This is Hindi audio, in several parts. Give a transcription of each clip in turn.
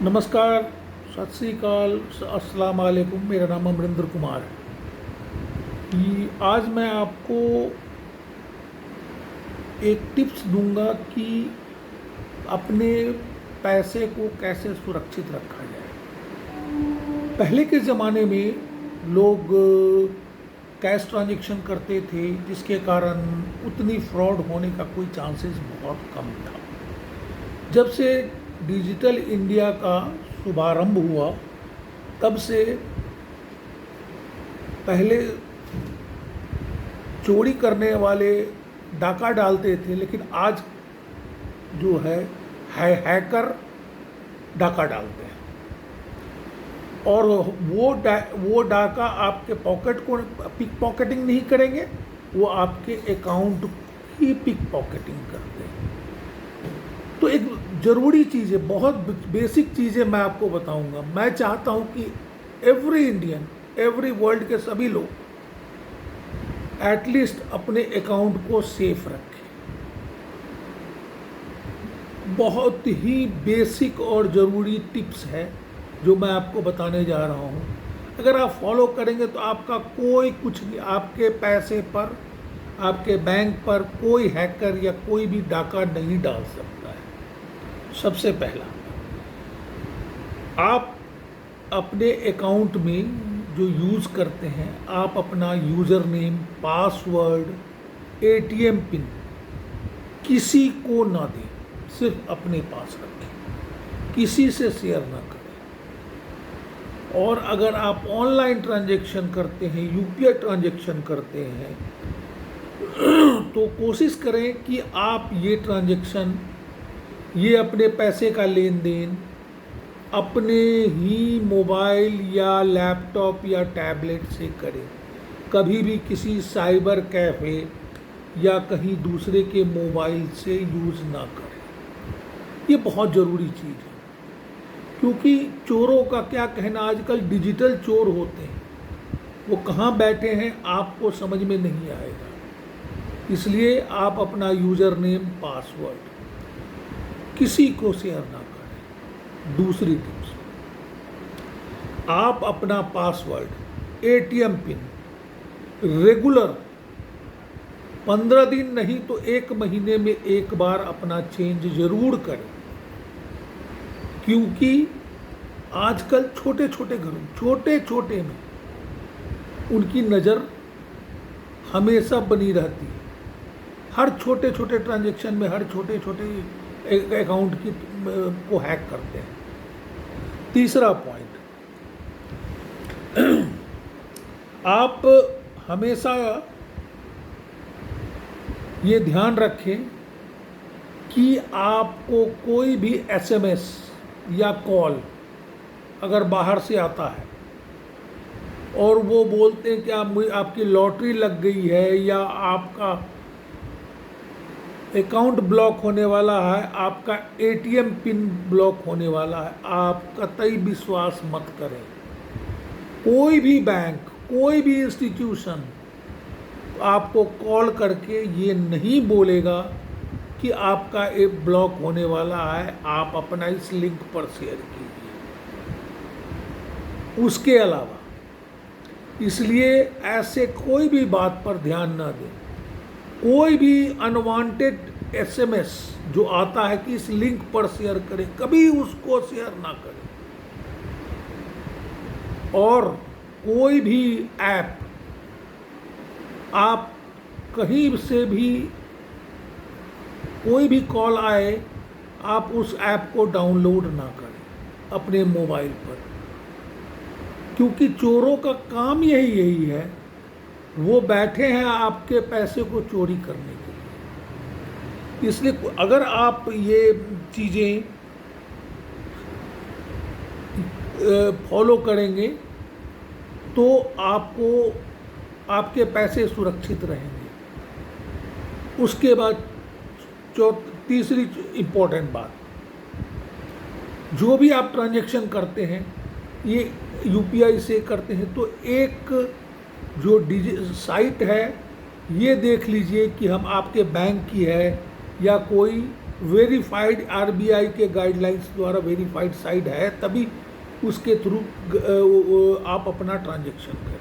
नमस्कार, सत श्री अकाल, अस्सलाम वालेकुम। मेरा नाम अमरिंदर कुमार है। आज मैं आपको एक टिप्स दूंगा कि अपने पैसे को कैसे सुरक्षित रखा जाए। पहले के ज़माने में लोग कैश ट्रांजैक्शन करते थे, जिसके कारण उतनी फ्रॉड होने का कोई चांसेस बहुत कम था। जब से डिजिटल इंडिया का शुभारंभ हुआ, तब से पहले चोरी करने वाले डाका डालते थे, लेकिन आज जो है हैकर डाका डालते हैं। और वो डाका आपके पॉकेट को पिक पॉकेटिंग नहीं करेंगे, वो आपके अकाउंट की पिक पॉकेटिंग करते हैं। तो एक ज़रूरी चीज़ है, बहुत बेसिक चीज़ें मैं आपको बताऊंगा। मैं चाहता हूं कि एवरी इंडियन, एवरी वर्ल्ड के सभी लोग एटलीस्ट अपने अकाउंट को सेफ रखें। बहुत ही बेसिक और ज़रूरी टिप्स है जो मैं आपको बताने जा रहा हूं। अगर आप फॉलो करेंगे तो आपका कोई कुछ नहीं, आपके पैसे पर, आपके बैंक पर कोई हैकर या कोई भी डाका नहीं डाल सकता है। सबसे पहला, आप अपने अकाउंट में जो यूज़ करते हैं, आप अपना user name, password, ATM pin किसी को ना दें, सिर्फ अपने पास रखें, किसी से शेयर ना करें। और अगर आप ऑनलाइन ट्रांजैक्शन करते हैं, यूपीआई ट्रांजैक्शन करते हैं, तो कोशिश करें कि आप ये ट्रांजैक्शन, ये अपने पैसे का लेन देन अपने ही मोबाइल या लैपटॉप या टैबलेट से करें। कभी भी किसी साइबर कैफ़े या कहीं दूसरे के मोबाइल से यूज़ ना करें। ये बहुत ज़रूरी चीज़ है, क्योंकि चोरों का क्या कहना, आजकल डिजिटल चोर होते हैं, वो कहाँ बैठे हैं आपको समझ में नहीं आएगा। इसलिए आप अपना यूज़र नेम, पासवर्ड किसी को शेयर ना करें। दूसरी टिप्स, आप अपना पासवर्ड, एटीएम पिन रेगुलर 15 दिन नहीं तो 1 महीने में एक बार अपना चेंज जरूर करें। क्योंकि आजकल छोटे छोटे घरों, छोटे छोटे में उनकी नज़र हमेशा बनी रहती है। हर छोटे छोटे ट्रांजैक्शन में, हर छोटे छोटे अकाउंट की को हैक करते हैं। तीसरा पॉइंट, आप हमेशा ये ध्यान रखें कि आपको कोई भी एसएमएस या कॉल अगर बाहर से आता है और वो बोलते हैं कि आपकी लॉटरी लग गई है या आपका अकाउंट ब्लॉक होने वाला है, आपका एटीएम पिन ब्लॉक होने वाला है, आप कतई विश्वास मत करें। कोई भी बैंक, कोई भी इंस्टीट्यूशन आपको कॉल करके ये नहीं बोलेगा कि आपका ऐप ब्लॉक होने वाला है, आप अपना इस लिंक पर शेयर कीजिए। उसके अलावा, इसलिए ऐसे कोई भी बात पर ध्यान ना दें। कोई भी अनवांटेड एसएमएस जो आता है कि इस लिंक पर शेयर करें, कभी उसको शेयर ना करें। और कोई भी ऐप, आप कहीं से भी कोई भी कॉल आए, आप उस ऐप को डाउनलोड ना करें अपने मोबाइल पर, क्योंकि चोरों का काम यही है। वो बैठे हैं आपके पैसे को चोरी करने के लिए। इसलिए अगर आप ये चीज़ें फॉलो करेंगे तो आपको, आपके पैसे सुरक्षित रहेंगे। उसके बाद तीसरी इम्पोर्टेंट बात, जो भी आप ट्रांजैक्शन करते हैं, ये यूपीआई से करते हैं, तो एक जो साइट है, ये देख लीजिए कि हम आपके बैंक की है या कोई वेरीफाइड आरबीआई के गाइडलाइंस द्वारा वेरीफाइड साइट है, तभी उसके थ्रू आप अपना ट्रांजैक्शन करें।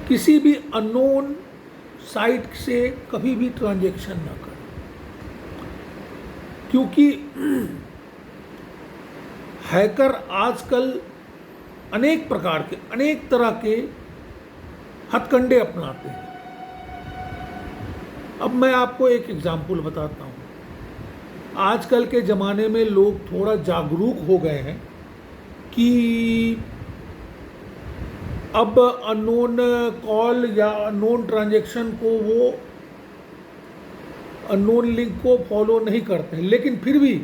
किसी भी अननोन साइट से कभी भी ट्रांजैक्शन ना करें, क्योंकि हैकर आजकल अनेक प्रकार के, अनेक तरह के हथकंडे अपनाते हैं। अब मैं आपको एक एग्जाम्पल बताता हूँ। आजकल के ज़माने में लोग थोड़ा जागरूक हो गए हैं कि अब अननोन कॉल या अननोन ट्रांजैक्शन को, वो अननोन लिंक को फॉलो नहीं करते हैं। लेकिन फिर भी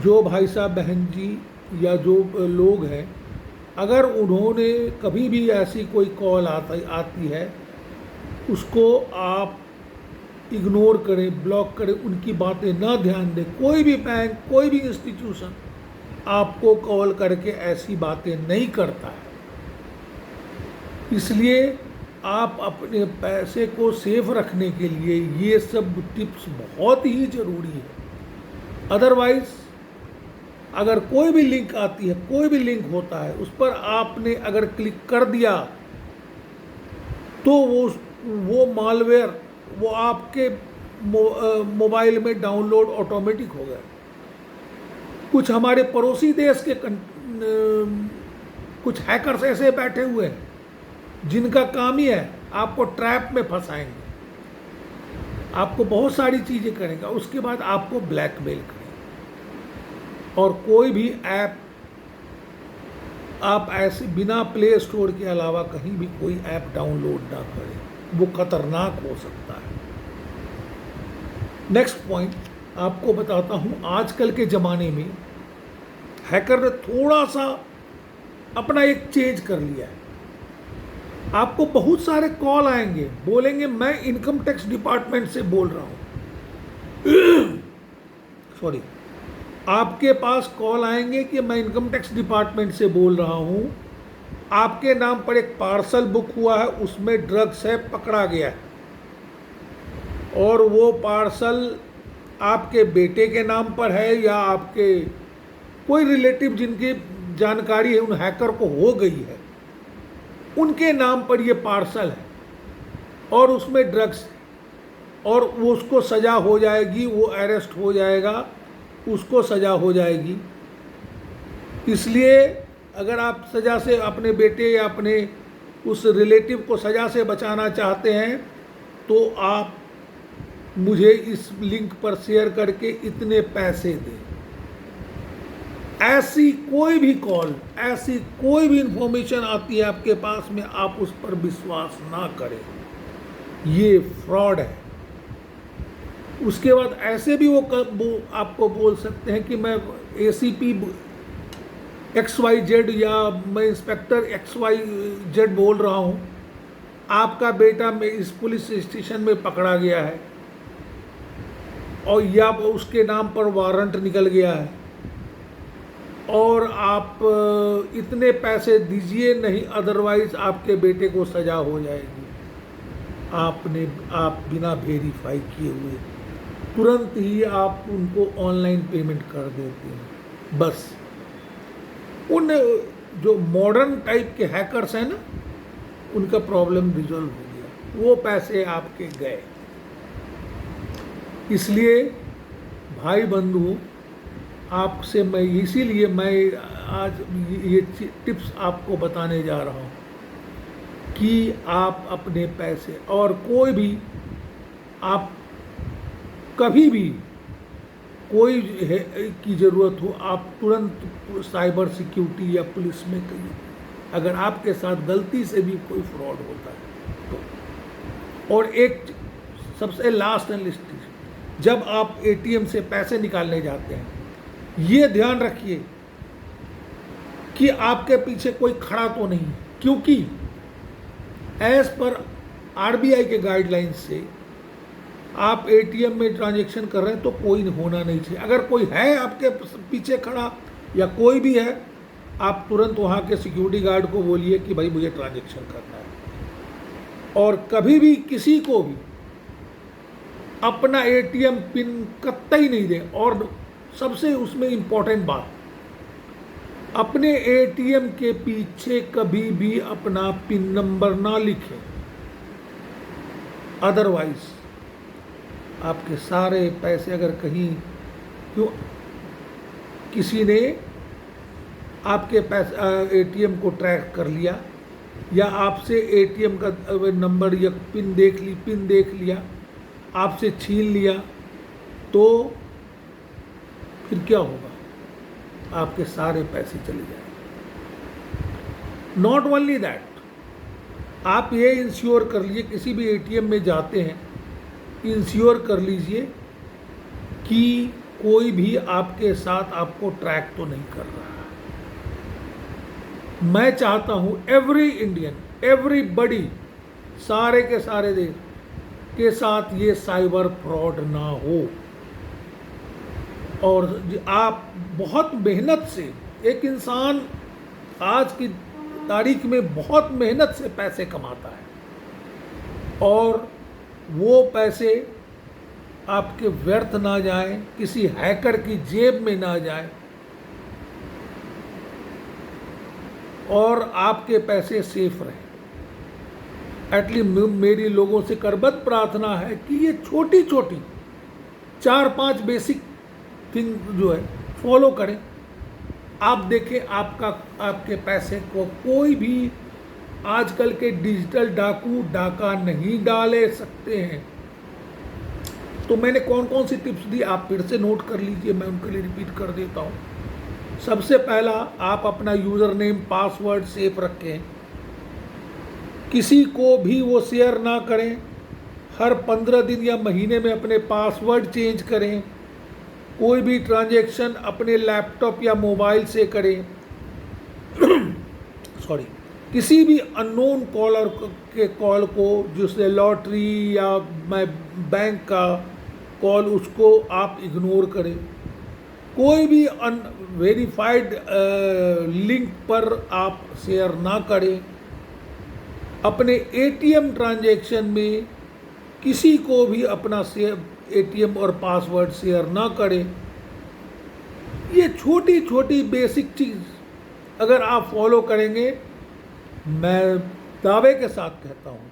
जो भाई साहब, बहन जी या जो लोग हैं, अगर उन्होंने कभी भी ऐसी कोई कॉल आती है, उसको आप इग्नोर करें, ब्लॉक करें, उनकी बातें ना ध्यान दें। कोई भी बैंक, कोई भी इंस्टीट्यूशन आपको कॉल करके ऐसी बातें नहीं करता है। इसलिए आप अपने पैसे को सेफ रखने के लिए ये सब टिप्स बहुत ही ज़रूरी है। अदरवाइज़ अगर कोई भी लिंक आती है, कोई भी लिंक होता है, उस पर आपने अगर क्लिक कर दिया तो वो मालवेयर वो आपके मोबाइल में डाउनलोड ऑटोमेटिक हो गया। कुछ हमारे पड़ोसी देश के कुछ हैकर्स ऐसे बैठे हुए हैं जिनका काम ही है आपको ट्रैप में फंसाएंगे, आपको बहुत सारी चीज़ें करेंगे, उसके बाद आपको ब्लैकमेल करेंगे। और कोई भी ऐप आप ऐसे बिना प्ले स्टोर के अलावा कहीं भी कोई ऐप डाउनलोड ना करें, वो खतरनाक हो सकता है। नेक्स्ट पॉइंट आपको बताता हूँ। आजकल के ज़माने में हैकर ने थोड़ा सा अपना एक चेंज कर लिया है। आपको बहुत सारे कॉल आएंगे, बोलेंगे मैं इनकम टैक्स डिपार्टमेंट से बोल रहा हूँ सॉरी, आपके पास कॉल आएंगे कि मैं इनकम टैक्स डिपार्टमेंट से बोल रहा हूँ, आपके नाम पर एक पार्सल बुक हुआ है, उसमें ड्रग्स है, पकड़ा गया है, और वो पार्सल आपके बेटे के नाम पर है या आपके कोई रिलेटिव जिनकी जानकारी है उन हैकर को हो गई है, उनके नाम पर ये पार्सल है और उसमें ड्रग्स है, और उसको सज़ा हो जाएगी, वो अरेस्ट हो जाएगा, उसको सज़ा हो जाएगी। इसलिए अगर आप सज़ा से अपने बेटे या अपने उस रिलेटिव को सज़ा से बचाना चाहते हैं तो आप मुझे इस लिंक पर शेयर करके इतने पैसे दें। ऐसी कोई भी कॉल, ऐसी कोई भी इंफॉर्मेशन आती है आपके पास में, आप उस पर विश्वास ना करें, ये फ्रॉड है। उसके बाद ऐसे भी वो आपको बोल सकते हैं कि मैं ACP XYZ या मैं इंस्पेक्टर XYZ बोल रहा हूँ, आपका बेटा में इस पुलिस स्टेशन में पकड़ा गया है और या उसके नाम पर वारंट निकल गया है और आप इतने पैसे दीजिए, नहीं अदरवाइज आपके बेटे को सज़ा हो जाएगी। आप बिना वेरीफाई किए हुए तुरंत ही आप उनको ऑनलाइन पेमेंट कर देते हैं। बस उन जो मॉडर्न टाइप के हैकर्स हैं ना, उनका प्रॉब्लम रिजॉल्व हो गया, वो पैसे आपके गए। इसलिए भाई बंधु, आपसे मैं इसीलिए मैं आज ये टिप्स आपको बताने जा रहा हूँ कि आप अपने पैसे, और कोई भी आप कभी भी कोई की ज़रूरत हो, आप तुरंत साइबर सिक्योरिटी या पुलिस में कहिए। अगर आपके साथ गलती से भी कोई फ्रॉड होता है तो। और एक सबसे लास्ट एंड लिस्ट, जब आप ATM से पैसे निकालने जाते हैं, ये ध्यान रखिए कि आपके पीछे कोई खड़ा तो नहीं, क्योंकि एज पर RBI के गाइडलाइंस से आप ATM में ट्रांजैक्शन कर रहे हैं तो कोई होना नहीं चाहिए। अगर कोई है आपके पीछे खड़ा या कोई भी है, आप तुरंत वहाँ के सिक्योरिटी गार्ड को बोलिए कि भाई मुझे ट्रांजैक्शन करना है। और कभी भी किसी को भी अपना एटीएम पिन कतई नहीं दें। और सबसे उसमें इम्पोर्टेंट बात, अपने एटीएम के पीछे कभी भी अपना पिन नंबर ना लिखें, अदरवाइज आपके सारे पैसे अगर कहीं क्यों किसी ने आपके पैसे एटीएम को ट्रैक कर लिया या आपसे एटीएम का नंबर या पिन देख लिया, आपसे छीन लिया, तो फिर क्या होगा? आपके सारे पैसे चले जाएंगे। नॉट ओनली दैट, आप ये इंश्योर कर लीजिए, किसी भी एटीएम में जाते हैं इंश्योर कर लीजिए कि कोई भी आपके साथ आपको ट्रैक तो नहीं कर रहा। मैं चाहता हूं एवरी इंडियन, एवरीबडी, सारे के सारे देश के साथ ये साइबर फ्रॉड ना हो। और आप बहुत मेहनत से, एक इंसान आज की तारीख में बहुत मेहनत से पैसे कमाता है और वो पैसे आपके व्यर्थ ना जाए, किसी हैकर की जेब में ना जाए और आपके पैसे सेफ रहें। एटलीस्ट मेरी लोगों से करबद्ध प्रार्थना है कि ये छोटी छोटी 4-5 बेसिक थिंग जो है फॉलो करें। आप देखें आपके पैसे को कोई भी आजकल के डिजिटल डाकू डाका नहीं डाले सकते हैं। तो मैंने कौन कौन सी टिप्स दी आप फिर से नोट कर लीजिए, मैं उनके लिए रिपीट कर देता हूँ। सबसे पहला, आप अपना यूज़र नेम पासवर्ड सेफ रखें, किसी को भी वो शेयर ना करें। हर 15 दिन या महीने में अपने पासवर्ड चेंज करें। कोई भी ट्रांजैक्शन अपने लैपटॉप या मोबाइल से करें सॉरी, किसी भी अननोन कॉलर के कॉल को, जिससे लॉटरी या मैं बैंक का कॉल, उसको आप इग्नोर करें। कोई भी अनवेरीफाइड लिंक पर आप शेयर ना करें। अपने एटीएम ट्रांजैक्शन में किसी को भी अपना एटीएम और पासवर्ड शेयर ना करें। ये छोटी छोटी बेसिक चीज़ अगर आप फॉलो करेंगे, मैं दावे के साथ कहता हूँ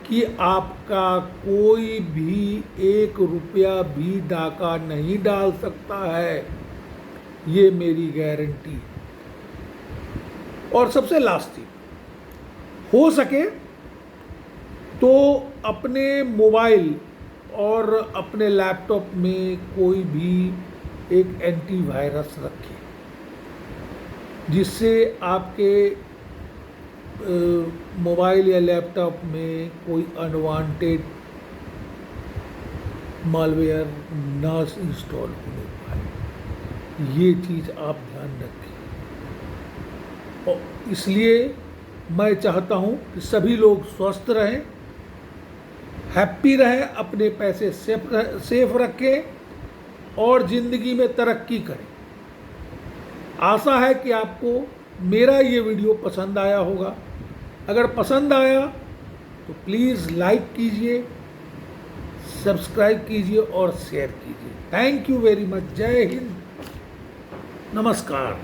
कि आपका कोई भी 1 रुपया भी डाका नहीं डाल सकता है, ये मेरी गारंटी। और सबसे लास्ट चीज, हो सके तो अपने मोबाइल और अपने लैपटॉप में कोई भी एक एंटीवायरस रखें, जिससे आपके मोबाइल या लैपटॉप में कोई अनवांटेड मालवेयर ना इंस्टॉल होने पाए। ये चीज़ आप ध्यान रखें। और इसलिए मैं चाहता हूँ कि सभी लोग स्वस्थ रहें, हैप्पी रहें, अपने पैसे सेफ रखें और ज़िंदगी में तरक्की करें। आशा है कि आपको मेरा ये वीडियो पसंद आया होगा। अगर पसंद आया तो प्लीज़ लाइक कीजिए, सब्सक्राइब कीजिए और शेयर कीजिए। Thank you very much. जय हिंद, नमस्कार।